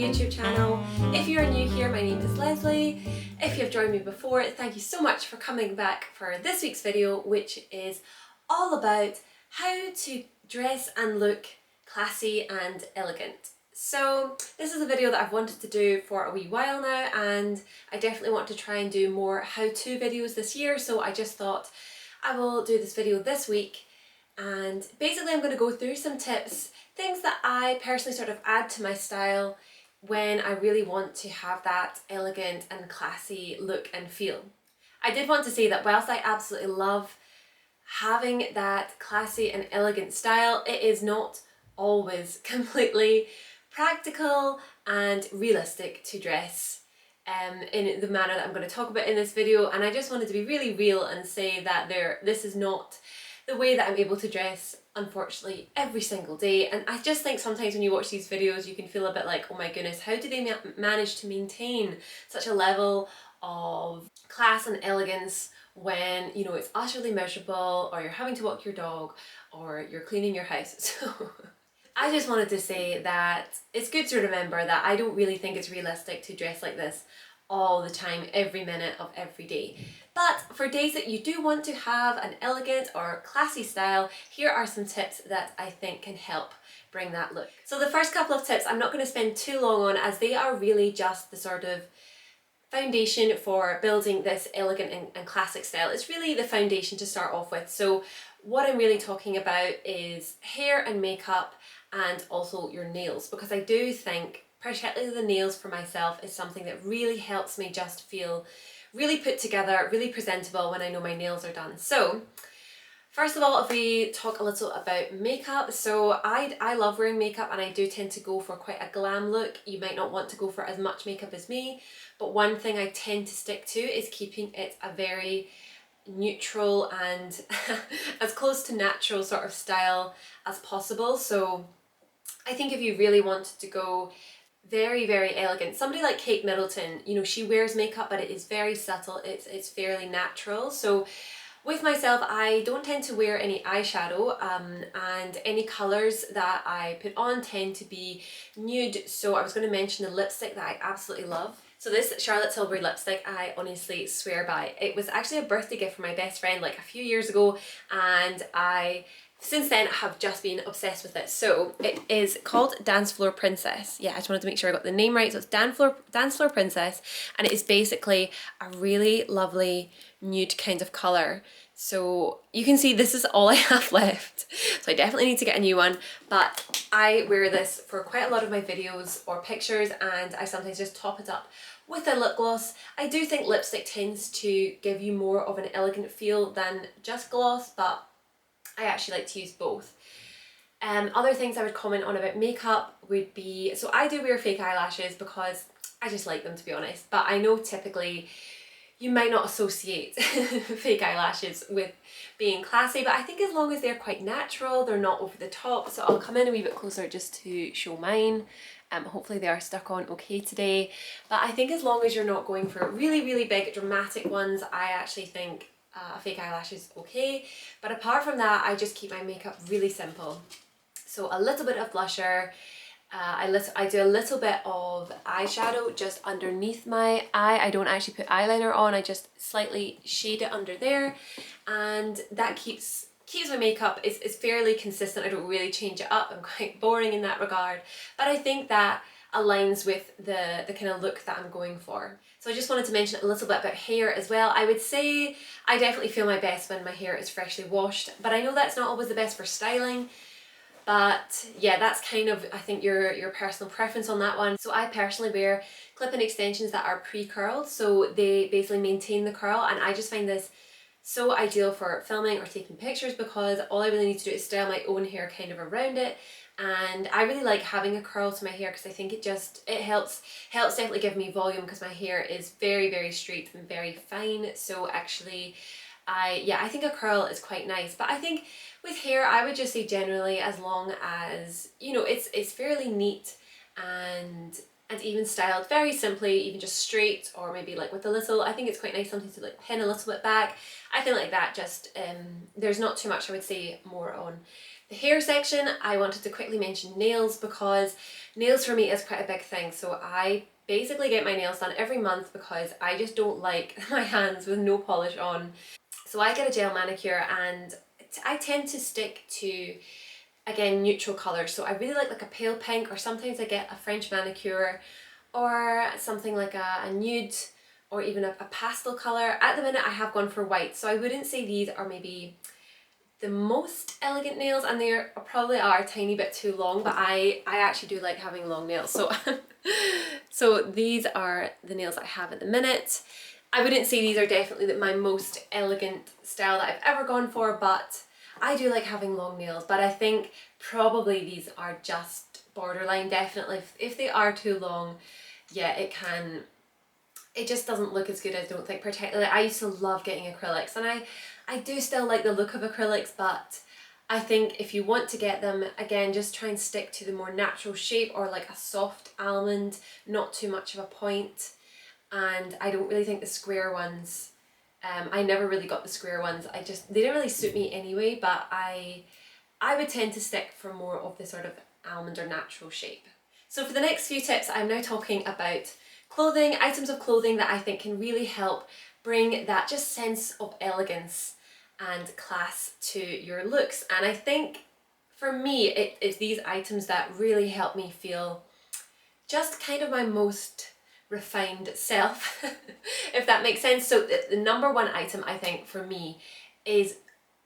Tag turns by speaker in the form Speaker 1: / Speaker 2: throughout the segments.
Speaker 1: YouTube channel. If you're new here, my name is Lesley. If you've joined me before, thank you so much for coming back for this week's video, which is all about how to dress and look classy and elegant. So this is a video that I've wanted to do for a wee while now, and I definitely want to try and do more how-to videos this year, so I just thought I will do this video this week. And basically I'm going to go through some tips, things that I personally sort of add to my style when I really want to have that elegant and classy look and feel. I did want to say that whilst I absolutely love having that classy and elegant style, it is not always completely practical and realistic to dress in the manner that I'm going to talk about in this video. And I just wanted to be really real and say that this is not the way that I'm able to dress, unfortunately, every single day. And I just think sometimes when you watch these videos, you can feel a bit like, oh my goodness, how do they manage to maintain such a level of class and elegance when, you know, it's utterly miserable, or you're having to walk your dog, or you're cleaning your house. So I just wanted to say that it's good to remember that I don't really think it's realistic to dress like this all the time, every minute of every day. But for days that you do want to have an elegant or classy style, here are some tips that I think can help bring that look. So the first couple of tips I'm not going to spend too long on, as they are really just the sort of foundation for building this elegant and classic style. It's really the foundation to start off with. So what I'm really talking about is hair and makeup, and also your nails, because I do think particularly the nails for myself is something that really helps me just feel really put together, really presentable when I know my nails are done. So first of all, if we talk a little about makeup, so I love wearing makeup, and I do tend to go for quite a glam look. You might not want to go for as much makeup as me, but one thing I tend to stick to is keeping it a very neutral and as close to natural sort of style as possible. So I think if you really wanted to go very, very elegant, somebody like Kate Middleton, you know, she wears makeup, but it is very subtle, it's fairly natural. So with myself, I don't tend to wear any eyeshadow, and any colours that I put on tend to be nude. So I was going to mention the lipstick that I absolutely love. So this Charlotte Tilbury lipstick, I honestly swear by. It was actually a birthday gift from my best friend like a few years ago, and I since then have just been obsessed with it. So it is called Dance Floor Princess. Yeah, I just wanted to make sure I got the name right. So it's Dance Floor Princess, and it is basically a really lovely nude kind of colour. So you can see this is all I have left. So I definitely need to get a new one, but I wear this for quite a lot of my videos or pictures, and I sometimes just top it up with a lip gloss. I do think lipstick tends to give you more of an elegant feel than just gloss, but I actually like to use both. Other things I would comment on about makeup would be, so I do wear fake eyelashes because I just like them, to be honest, but I know typically you might not associate fake eyelashes with being classy, but I think as long as they're quite natural, they're not over the top. So I'll come in a wee bit closer just to show mine. Hopefully they are stuck on okay today, but I think as long as you're not going for really, really big dramatic ones, I actually think a fake eyelash is okay. But apart from that, I just keep my makeup really simple. So a little bit of blusher, I do a little bit of eyeshadow just underneath my eye. I don't actually put eyeliner on, I just slightly shade it under there, and that keeps my makeup is fairly consistent. I don't really change it up, I'm quite boring in that regard, but I think that aligns with the kind of look that I'm going for. So I just wanted to mention a little bit about hair as well. I would say I definitely feel my best when my hair is freshly washed, but I know that's not always the best for styling. But yeah, that's kind of, I think, your personal preference on that one. So I personally wear clip-in extensions that are pre-curled, so they basically maintain the curl, and I just find this so ideal for filming or taking pictures, because all I really need to do is style my own hair kind of around it. And I really like having a curl to my hair because I think it helps definitely give me volume, because my hair is very, very straight and very fine. So actually I think a curl is quite nice. But I think with hair, I would just say generally, as long as, you know, it's fairly neat and even styled very simply, even just straight, or maybe like with a little, I think it's quite nice something to like pin a little bit back. I feel like that just there's not too much I would say more on The hair section, I wanted to quickly mention nails because nails for me is quite a big thing. So I basically get my nails done every month because I just don't like my hands with no polish on. So I get a gel manicure and I tend to stick to, again, neutral colours. So I really like a pale pink, or sometimes I get a French manicure or something like a nude, or even a pastel colour. At the minute I have gone for white, so I wouldn't say these are maybe the most elegant nails, and they probably are a tiny bit too long, but I actually do like having long nails. So so these are the nails I have at the minute. I wouldn't say these are definitely my most elegant style that I've ever gone for, but I do like having long nails. But I think probably these are just borderline. Definitely if they are too long, yeah, it just doesn't look as good, I don't think. Particularly, I used to love getting acrylics, and I do still like the look of acrylics, but I think if you want to get them, again, just try and stick to the more natural shape, or like a soft almond, not too much of a point. And I don't really think the square ones, I never really got the square ones. They didn't really suit me anyway, but I would tend to stick for more of the sort of almond or natural shape. So for the next few tips, I'm now talking about clothing, items of clothing that I think can really help bring that just sense of elegance and class to your looks. And I think for me, it's these items that really help me feel just kind of my most refined self, if that makes sense. So the number one item I think for me is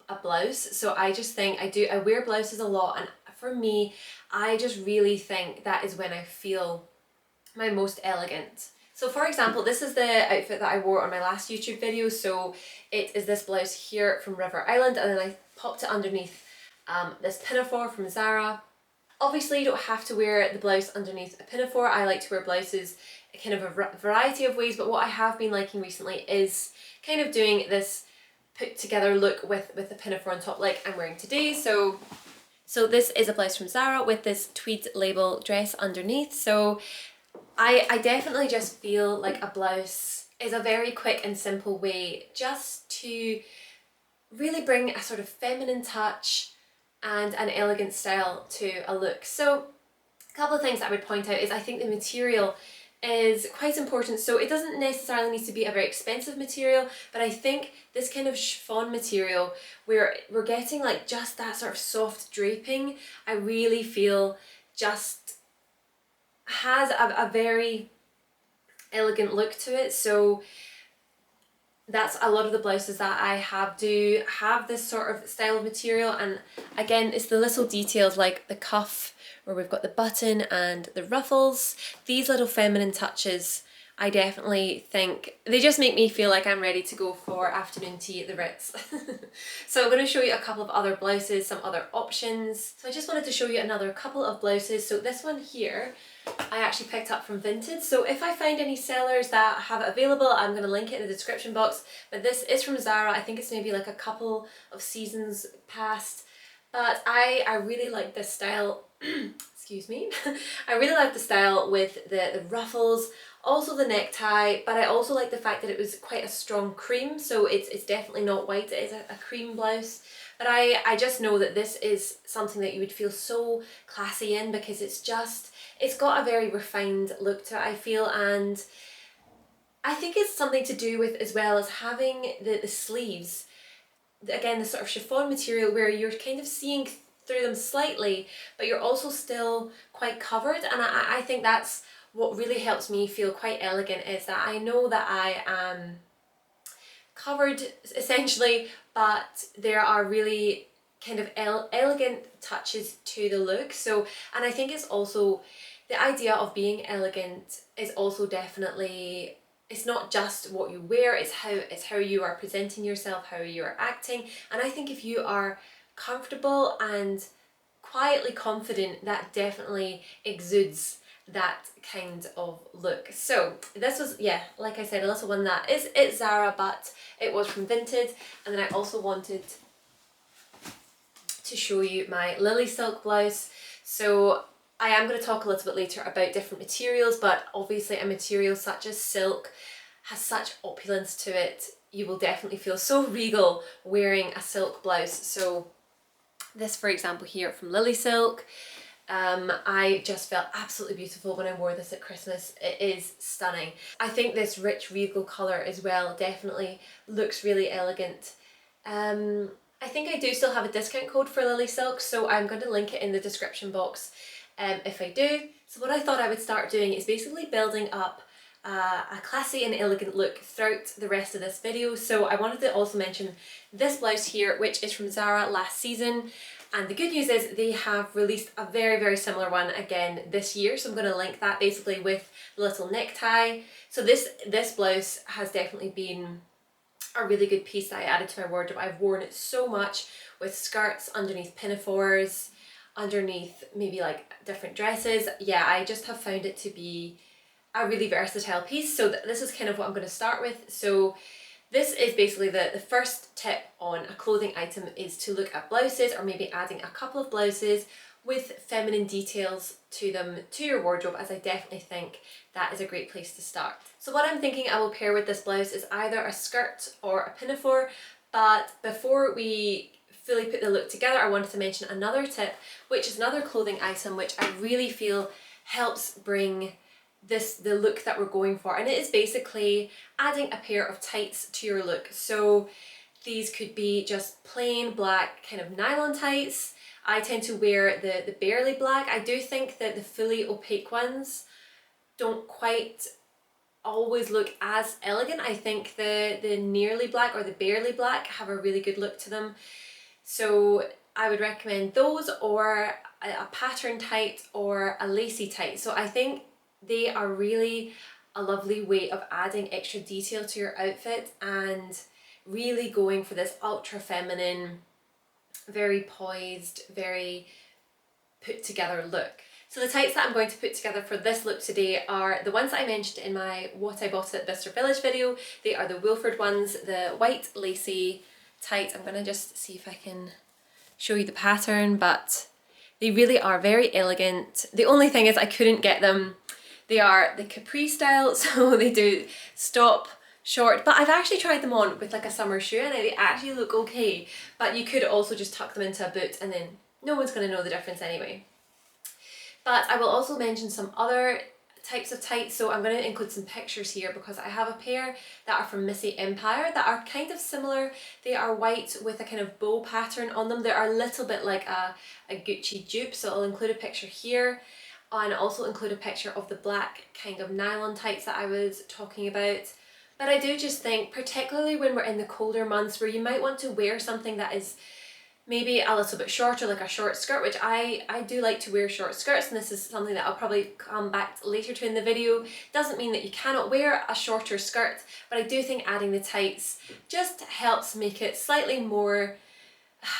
Speaker 1: a blouse. So I just think I wear blouses a lot, and for me, I just really think that is when I feel my most elegant. So for example, this is the outfit that I wore on my last YouTube video. So it is this blouse here from River Island, and then I popped it underneath this pinafore from Zara. Obviously you don't have to wear the blouse underneath a pinafore. I like to wear blouses kind of a variety of ways, but what I have been liking recently is kind of doing this put together look with the pinafore on top, like I'm wearing today. So this is a blouse from Zara with this tweed label dress underneath. So I definitely just feel like a blouse is a very quick and simple way just to really bring a sort of feminine touch and an elegant style to a look. So a couple of things that I would point out is I think the material is quite important. So it doesn't necessarily need to be a very expensive material, but I think this kind of chiffon material where we're getting like just that sort of soft draping, I really feel just has a very elegant look to it. So that's a lot of the blouses that I have do have this sort of style of material. And again, it's the little details like the cuff where we've got the button and the ruffles. These little feminine touches, I definitely think they just make me feel like I'm ready to go for afternoon tea at the Ritz. So I'm going to show you a couple of other blouses, some other options. So I just wanted to show you another couple of blouses. So this one here, I actually picked up from Vinted. So if I find any sellers that have it available, I'm going to link it in the description box. But this is from Zara. I think it's maybe like a couple of seasons past. But I really like this style. Excuse me. I really like the style with the ruffles, also the necktie, but I also like the fact that it was quite a strong cream. So it's definitely not white, it is a cream blouse. But I just know that this is something that you would feel so classy in, because it's got a very refined look to it, I feel. And I think it's something to do with, as well as having the sleeves, again, the sort of chiffon material where you're kind of seeing through them slightly, but you're also still quite covered. And I think that's what really helps me feel quite elegant, is that I know that I am covered essentially, but there are really kind of elegant touches to the look. So, and I think it's also the idea of being elegant is also definitely, it's not just what you wear, it's how you are presenting yourself, how you are acting. And I think if you are comfortable and quietly confident, that definitely exudes that kind of look. So this was, yeah, like I said, a little one that it's Zara, but it was from Vinted. And then I also wanted to show you my Lily silk blouse. So I am going to talk a little bit later about different materials, but obviously a material such as silk has such opulence to it. You will definitely feel so regal wearing a silk blouse. So This, for example, here from Lily Silk. I just felt absolutely beautiful when I wore this at Christmas. It is stunning. I think this rich regal colour as well definitely looks really elegant. I think I do still have a discount code for Lily Silk, so I'm going to link it in the description box if I do. So what I thought I would start doing is basically building up a classy and elegant look throughout the rest of this video. So I wanted to also mention this blouse here, which is from Zara last season. And the good news is they have released a very, very similar one again this year. So I'm going to link that basically with the little necktie. So this blouse has definitely been a really good piece that I added to my wardrobe. I've worn it so much with skirts, underneath pinafores, underneath maybe like different dresses. Yeah, I just have found it to be a really versatile piece. So this is kind of what I'm going to start with. So this is basically the first tip on a clothing item, is to look at blouses, or maybe adding a couple of blouses with feminine details to them to your wardrobe, as I definitely think that is a great place to start. So what I'm thinking I will pair with this blouse is either a skirt or a pinafore, but before we fully put the look together, I wanted to mention another tip, which is another clothing item which I really feel helps bring the look that we're going for, and it is basically adding a pair of tights to your look. So these could be just plain black kind of nylon tights. I tend to wear the barely black. I do think that the fully opaque ones don't quite always look as elegant. I think the nearly black or the barely black have a really good look to them. So I would recommend those, or a pattern tight or a lacy tight. So I think they are really a lovely way of adding extra detail to your outfit and really going for this ultra feminine, very poised, very put together look. So the tights that I'm going to put together for this look today are the ones that I mentioned in my What I Bought at Bicester Village video. They are the Wilford ones, the white lacy tights. I'm going to just see if I can show you the pattern, but they really are very elegant. The only thing is I couldn't get them. They are the capri style, so they do stop short, but I've actually tried them on with like a summer shoe and they actually look okay. But you could also just tuck them into a boot and then no one's going to know the difference anyway. But I will also mention some other types of tights, so I'm going to include some pictures here because I have a pair that are from Missy Empire that are kind of similar. They are white with a kind of bow pattern on them. They're a little bit like a Gucci dupe, so I'll include a picture here. And also include a picture of the black kind of nylon tights that I was talking about. But I do just think, particularly when we're in the colder months where you might want to wear something that is maybe a little bit shorter, like a short skirt, which I do like to wear short skirts, and this is something that I'll probably come back later to in the video. Doesn't mean that you cannot wear a shorter skirt, but I do think adding the tights just helps make it slightly more,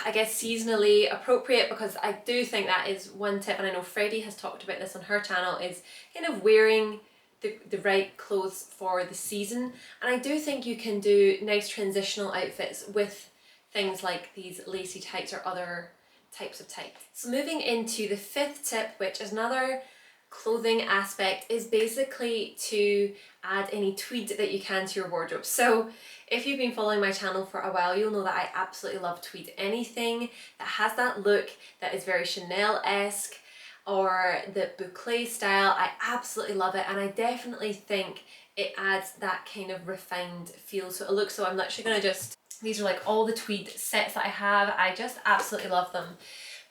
Speaker 1: I guess, seasonally appropriate, because I do think that is one tip, and I know Freddie has talked about this on her channel, is kind of wearing the right clothes for the season. And I do think you can do nice transitional outfits with things like these lacy tights or other types of tights. So moving into the fifth tip, which is another clothing aspect, is basically to add any tweed that you can to your wardrobe. So if you've been following my channel for a while, you'll know that I absolutely love tweed. Anything that has that look that is very Chanel-esque or the boucle style, I absolutely love it, and I definitely think it adds that kind of refined feel to a look. So I'm literally gonna these are like all the tweed sets that I have. I just absolutely love them.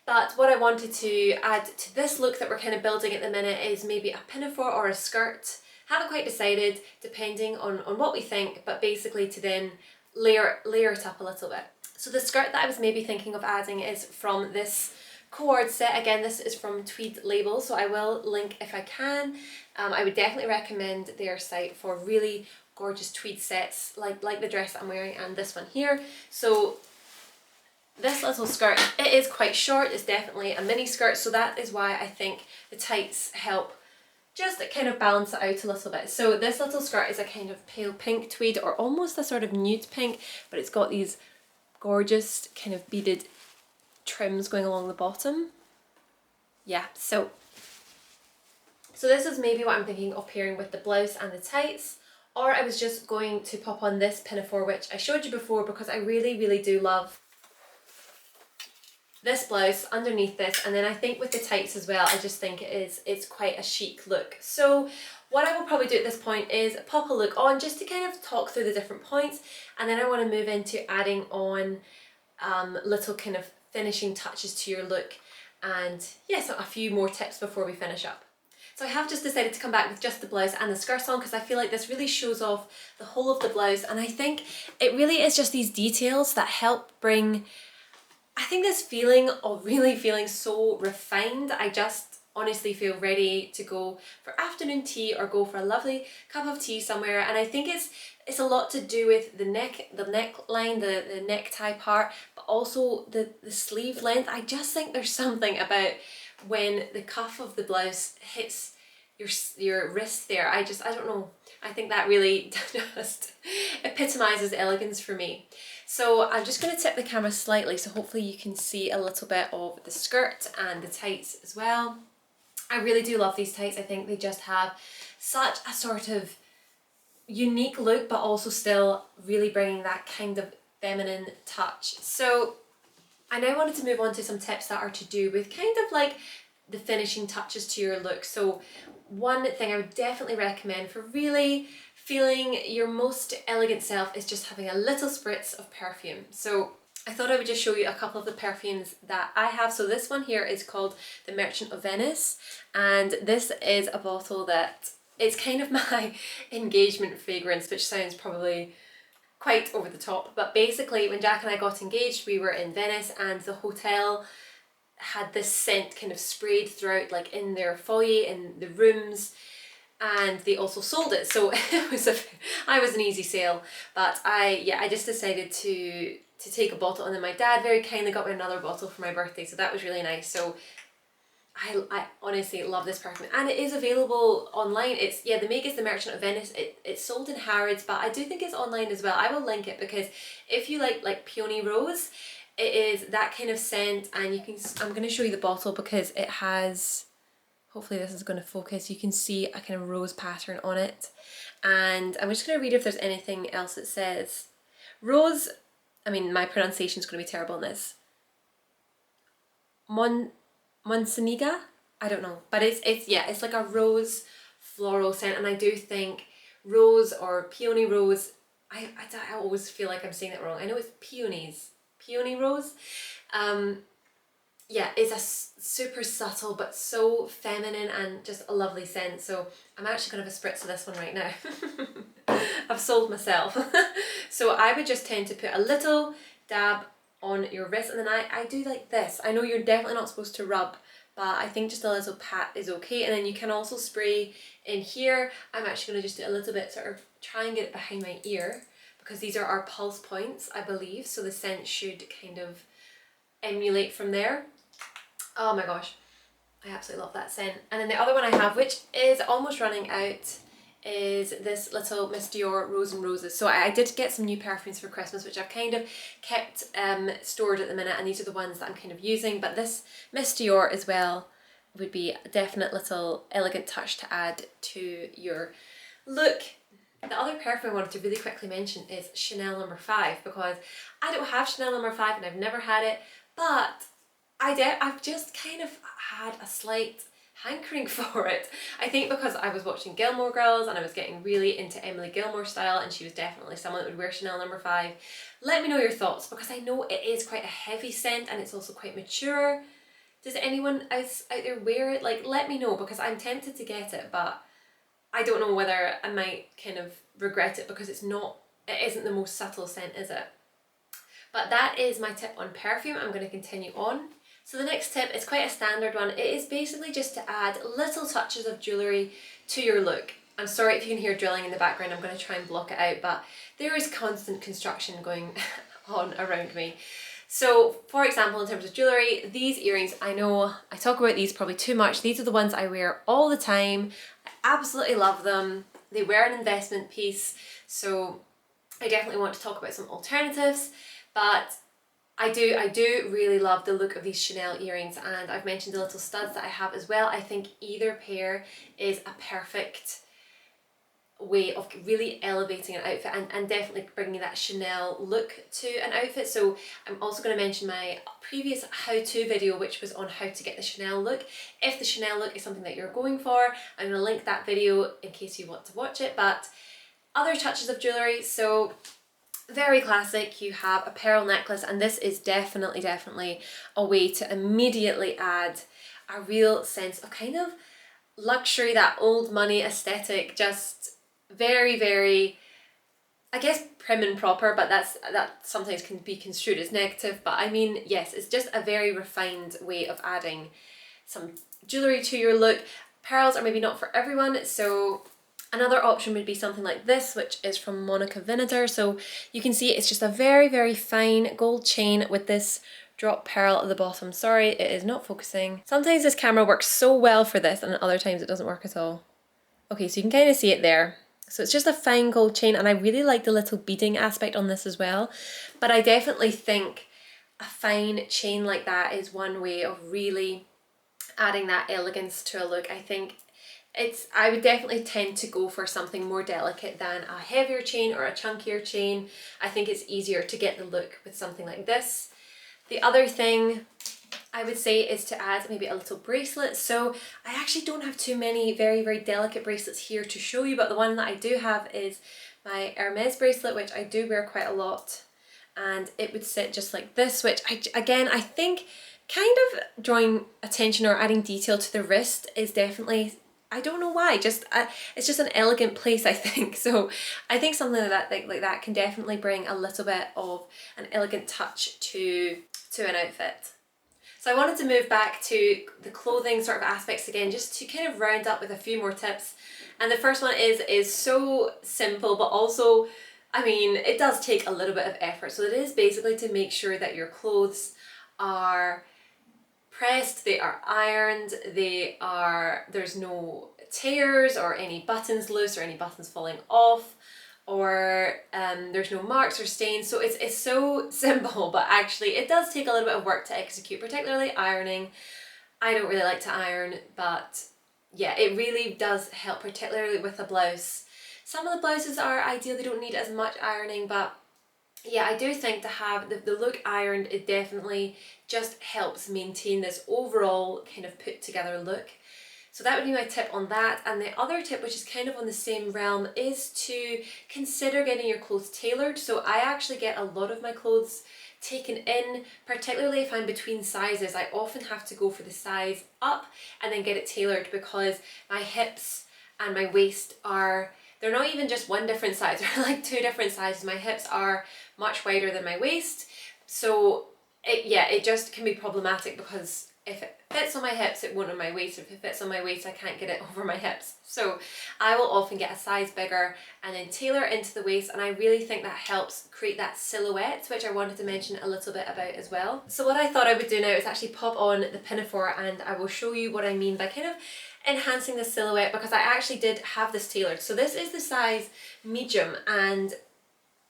Speaker 1: But what I wanted to add to this look that we're kind of building at the minute is maybe a pinafore or a skirt. Haven't quite decided, depending on what we think, but basically to then layer it up a little bit. So the skirt that I was maybe thinking of adding is from this cord set. Again, this is from Tweed Label, so I will link if I can. I would definitely recommend their site for really gorgeous tweed sets like the dress that I'm wearing and this one here. So this little skirt, it is quite short, it's definitely a mini skirt, so that is why I think the tights help just kind of balance it out a little bit. So this little skirt is a kind of pale pink tweed, or almost a sort of nude pink, but it's got these gorgeous kind of beaded trims going along the bottom. Yeah, so this is maybe what I'm thinking of pairing with the blouse and the tights. Or I was just going to pop on this pinafore, which I showed you before, because I really, really do love this blouse underneath this, and then I think with the tights as well, I just think it's quite a chic look. So what I will probably do at this point is pop a look on just to kind of talk through the different points, and then I want to move into adding on little kind of finishing touches to your look, and yes, a few more tips before we finish up. So I have just decided to come back with just the blouse and the skirts on because I feel like this really shows off the whole of the blouse, and I think it really is just these details that help bring, I think, this feeling of really feeling so refined. I just honestly feel ready to go for afternoon tea or go for a lovely cup of tea somewhere, and I think it's a lot to do with the neckline, the necktie part, but also the sleeve length. I just think there's something about when the cuff of the blouse hits your wrist there. I don't know. I think that really just epitomizes elegance for me. So I'm just going to tip the camera slightly so hopefully you can see a little bit of the skirt and the tights as well. I really do love these tights. I think they just have such a sort of unique look, but also still really bringing that kind of feminine touch. So I now wanted to move on to some tips that are to do with kind of like the finishing touches to your look. So one thing I would definitely recommend for really feeling your most elegant self is just having a little spritz of perfume. So I thought I would just show you a couple of the perfumes that I have. So this one here is called the Merchant of Venice, and this is a bottle that it's kind of my engagement fragrance, which sounds probably quite over the top, but basically when Jack and I got engaged, we were in Venice, and the hotel had this scent kind of sprayed throughout, like in their foyer, in the rooms, and they also sold it. So I was an easy sale, but I just decided to take a bottle, and then my dad very kindly got me another bottle for my birthday, so that was really nice. So I honestly love this perfume, and it is available online. It's, yeah, the make is the Merchant of Venice. It's sold in Harrods, but I do think it's online as well. I will link it because if you like peony rose, it is that kind of scent, and you can, I'm going to show you the bottle because it has, hopefully this is going to focus, you can see a kind of rose pattern on it, and I'm just going to read if there's anything else it says. Rose, I mean my pronunciation is going to be terrible in this. Monseniga? I don't know, but it's like a rose floral scent, and I do think rose or peony rose, I always feel like I'm saying that wrong. I know it's peony rose. Yeah, it's a super subtle but so feminine and just a lovely scent. So I'm actually going to have a spritz of this one right now. I've sold myself. So I would just tend to put a little dab on your wrist, and then I do like this. I know you're definitely not supposed to rub, but I think just a little pat is okay. And then you can also spray in here. I'm actually going to just do a little bit, sort of try and get it behind my ear, because these are our pulse points, I believe, so the scent should kind of emulate from there. Oh my gosh, I absolutely love that scent. And then the other one I have, which is almost running out, is this little Miss Dior Rose and Roses. So I did get some new perfumes for Christmas, which I've kind of kept stored at the minute, and these are the ones that I'm kind of using. But this Miss Dior as well would be a definite little elegant touch to add to your look. The other perfume I wanted to really quickly mention is Chanel No. 5, because I don't have Chanel No. 5 and I've never had it, but I've just kind of had a slight hankering for it. I think because I was watching Gilmore Girls and I was getting really into Emily Gilmore style, and she was definitely someone that would wear Chanel No. 5. Let me know your thoughts, because I know it is quite a heavy scent and it's also quite mature. Does anyone else out there wear it? Like, let me know, because I'm tempted to get it, but I don't know whether I might kind of regret it, because it isn't the most subtle scent, is it? But that is my tip on perfume. I'm going to continue on. So the next tip is quite a standard one. It is basically just to add little touches of jewellery to your look. I'm sorry if you can hear drilling in the background, I'm going to try and block it out, but there is constant construction going on around me. So for example, in terms of jewellery, these earrings, I know I talk about these probably too much. These are the ones I wear all the time. I absolutely love them. They were an investment piece, so I definitely want to talk about some alternatives, but I do really love the look of these Chanel earrings, and I've mentioned the little studs that I have as well. I think either pair is a perfect way of really elevating an outfit and definitely bringing that Chanel look to an outfit. So I'm also going to mention my previous how-to video, which was on how to get the Chanel look. If the Chanel look is something that you're going for, I'm going to link that video in case you want to watch it. But other touches of jewellery, so very classic, you have a pearl necklace, and this is definitely a way to immediately add a real sense of kind of luxury, that old money aesthetic, just very, I guess, prim and proper, but that sometimes can be construed as negative, but I mean, yes, it's just a very refined way of adding some jewellery to your look. Pearls are maybe not for everyone, so another option would be something like this, which is from Monica Vinader. So you can see it's just a very fine gold chain with this drop pearl at the bottom. Sorry, it is not focusing. Sometimes this camera works so well for this and other times it doesn't work at all. Okay, so you can kind of see it there. So it's just a fine gold chain, and I really like the little beading aspect on this as well. But I definitely think a fine chain like that is one way of really adding that elegance to a look. I think I would definitely tend to go for something more delicate than a heavier chain or a chunkier chain. I think it's easier to get the look with something like this. The other thing I would say is to add maybe a little bracelet. So I actually don't have too many very delicate bracelets here to show you, but the one that I do have is my Hermes bracelet, which I do wear quite a lot, and it would sit just like this, which I think kind of drawing attention or adding detail to the wrist is definitely, I don't know why, it's just an elegant place, I think. So I think something like that can definitely bring a little bit of an elegant touch to an outfit. So I wanted to move back to the clothing sort of aspects again, just to kind of round up with a few more tips. And the first one is so simple, but also, I mean, it does take a little bit of effort. So it is basically to make sure that your clothes are pressed, they are ironed, there's no tears or any buttons loose or any buttons falling off, or there's no marks or stains. So it's so simple, but actually it does take a little bit of work to execute, particularly ironing. I don't really like to iron, but yeah, it really does help, particularly with a blouse. Some of the blouses are ideal, they don't need as much ironing, but yeah, I do think to have the look ironed, it definitely just helps maintain this overall kind of put together look. So that would be my tip on that. And the other tip, which is kind of on the same realm, is to consider getting your clothes tailored. So I actually get a lot of my clothes taken in, particularly if I'm between sizes. I often have to go for the size up and then get it tailored, because my hips and my waist they're not even just one different size, they're like two different sizes. My hips are much wider than my waist. So it just can be problematic, because if it fits on my hips, it won't on my waist. If it fits on my waist, I can't get it over my hips. So I will often get a size bigger and then tailor into the waist, and I really think that helps create that silhouette, which I wanted to mention a little bit about as well. So what I thought I would do now is actually pop on the pinafore, and I will show you what I mean by kind of enhancing the silhouette, because I actually did have this tailored. So this is the size medium, and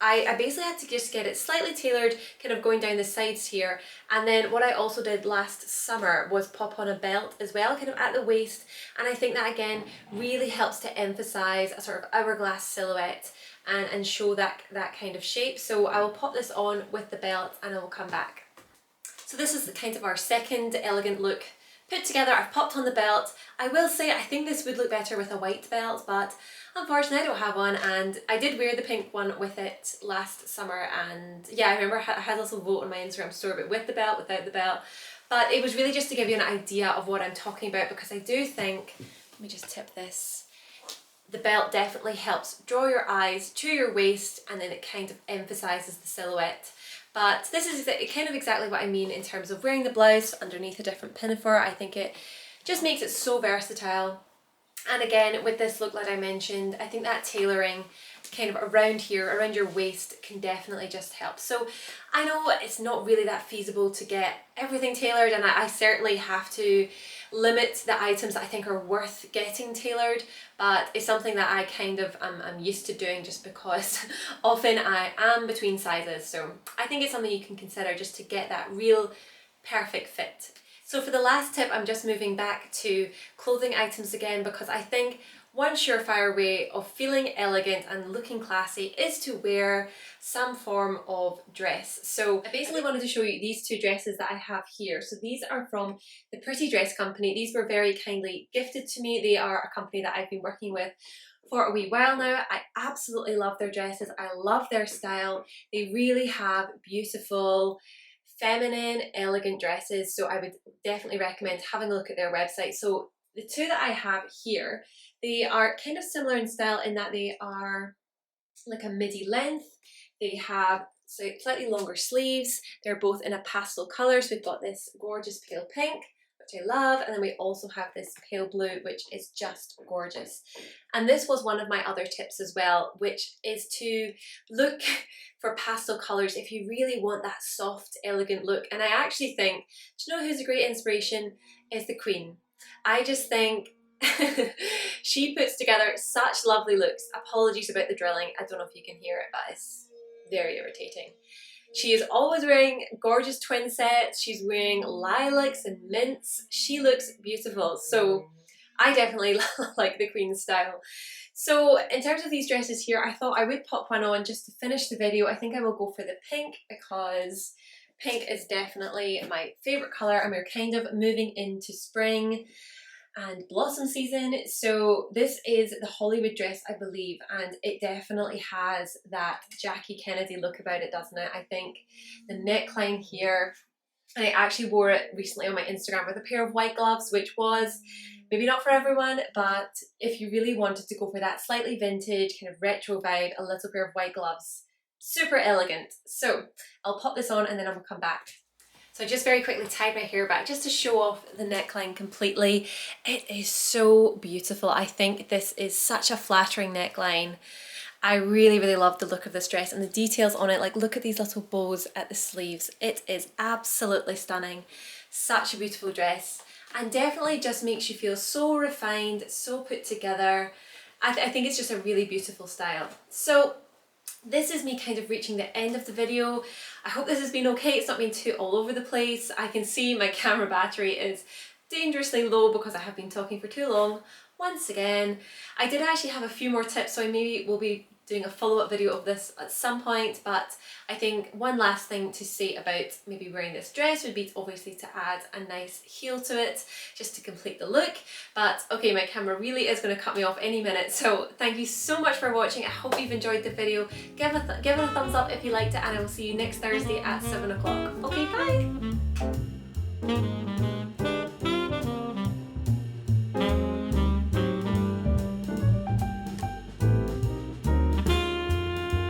Speaker 1: I basically had to just get it slightly tailored, kind of going down the sides here. And then what I also did last summer was pop on a belt as well, kind of at the waist. And I think that again really helps to emphasize a sort of hourglass silhouette and show that kind of shape. So I will pop this on with the belt and I will come back. So this is kind of our second elegant look put together. I've popped on the belt. I will say I think this would look better with a white belt, but unfortunately I don't have one, and I did wear the pink one with it last summer, and yeah, I remember I had a little vote on my Instagram story, but with the belt, without the belt. But it was really just to give you an idea of what I'm talking about, because I do think, let me just tip this, the belt definitely helps draw your eyes to your waist, and then it kind of emphasises the silhouette. But this is kind of exactly what I mean in terms of wearing the blouse underneath a different pinafore. I think it just makes it so versatile. And again, with this look that I mentioned, I think that tailoring kind of around here, around your waist, can definitely just help. So I know it's not really that feasible to get everything tailored, and I certainly have to limit the items that I think are worth getting tailored, but it's something that I kind of I'm used to doing, just because often I am between sizes. So I think it's something you can consider just to get that real perfect fit. So for the last tip, I'm just moving back to clothing items again, because I think one surefire way of feeling elegant and looking classy is to wear some form of dress. So I basically wanted to show you these two dresses that I have here. So these are from the Pretty Dress Company. These were very kindly gifted to me. They are a company that I've been working with for a wee while now. I absolutely love their dresses. I love their style. They really have beautiful, feminine, elegant dresses. So I would definitely recommend having a look at their website. So the two that I have here, they are kind of similar in style in that they are like a midi length. They have slightly longer sleeves. They're both in a pastel colour. So we've got this gorgeous pale pink, which I love, and then we also have this pale blue, which is just gorgeous. And this was one of my other tips as well, which is to look for pastel colours if you really want that soft, elegant look. And I actually think, do you know who's a great inspiration? Is the Queen. I just think she puts together such lovely looks. Apologies about the drilling. I don't know if you can hear it, but it's very irritating. She is always wearing gorgeous twin sets. She's wearing lilacs and mints. She looks beautiful. So I definitely like the Queen style. So in terms of these dresses here, I thought I would pop one on just to finish the video. I think I will go for the pink because pink is definitely my favourite colour and we're kind of moving into spring and blossom season. So this is the Hollywood dress, I believe, and it definitely has that Jackie Kennedy look about it, doesn't it? I think the neckline here, and I actually wore it recently on my Instagram with a pair of white gloves, which was maybe not for everyone, but if you really wanted to go for that slightly vintage kind of retro vibe, a little pair of white gloves, super elegant. So I'll pop this on and then I will come back. So I just very quickly tied my hair back just to show off the neckline completely. It is so beautiful. I think this is such a flattering neckline. I really, really love the look of this dress and the details on it. Like, look at these little bows at the sleeves. It is absolutely stunning. Such a beautiful dress and definitely just makes you feel so refined, so put together. I think it's just a really beautiful style. So this is me kind of reaching the end of the video. I hope this has been okay. It's not been too all over the place. I can see my camera battery is dangerously low because I have been talking for too long. Once again, I did actually have a few more tips, so I maybe will be doing a follow-up video of this at some point, but I think one last thing to say about maybe wearing this dress would be obviously to add a nice heel to it, just to complete the look. But okay, my camera really is going to cut me off any minute, so thank you so much for watching. I hope you've enjoyed the video. Give it a thumbs up if you liked it, and I will see you next Thursday at 7 o'clock. Okay, bye!